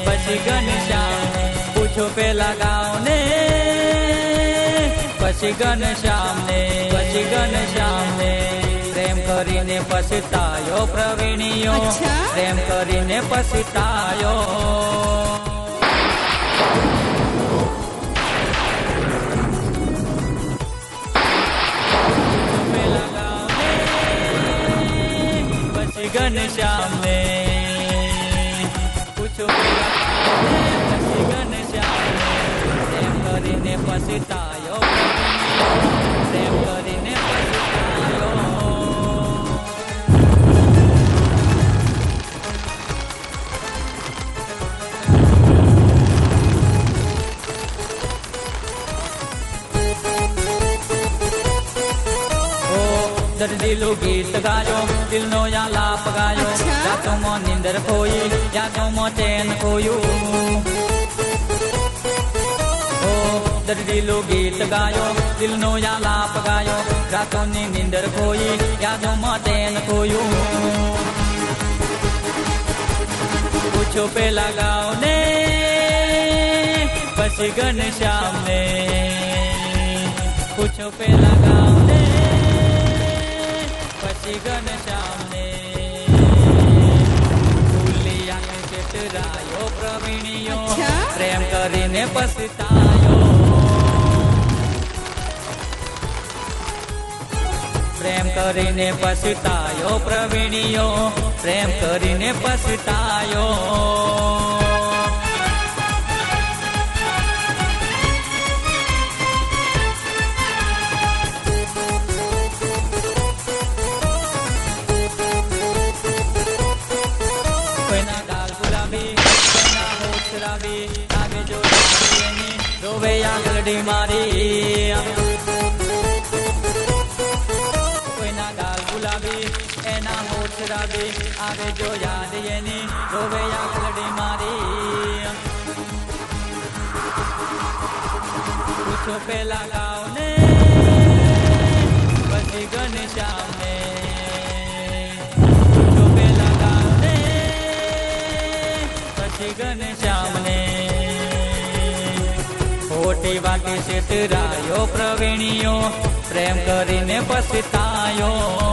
પછી ઘનશ્યામને પૂછો પેલા ગામને, પછી ઘનશ્યામને પ્રેમ કરીને પછતાયો પ્રવીણિયો, પ્રેમ કરીને પછતાયો. ઘનશ્યામને પૂછો પછી ઘનશ્યામને પ્રેમ કરીને પછતાયો, પ્રેમ કરીને પછતાયો. દિલું ગીત ગાયો, દિલનો યાલાપ ગાયો, રાતોમાં નીંદર ખોઈ, યાદોમાં ચેન ખોયું. ઓ દિલું ગીત ગાયો, દિલનો યાલાપ ગાયો, રાતોની નીંદર ખોઈ, યાદોમાં ચેન ખોયું. પૂછો પેલા ગાવને પછી ઘનશ્યામને, પૂછો પેલા ગાવને પછી ઘનશ્યામને. ભૂલિયાને ચેતરાયો પ્રવીણિયો, પ્રેમ કરીને પછતાયો, પ્રેમ કરીને પછતાયો પ્રવીણિયો, પ્રેમ કરીને પછતાયો. आगे जो रोवे आंगलडी मारी, कोई ना गाल गुलाबी एना होठ शराबी, आगे जो याद येनी रोवे आंगलडी मारी. पूछो पेला गावने પછી ઘનશ્યામને, પૂછો પેલા ગાવને પછી ઘનશ્યામને. ખોટી વાતે છેતરાયો પ્રવીણિયો, પ્રેમ કરીને પછતાયો.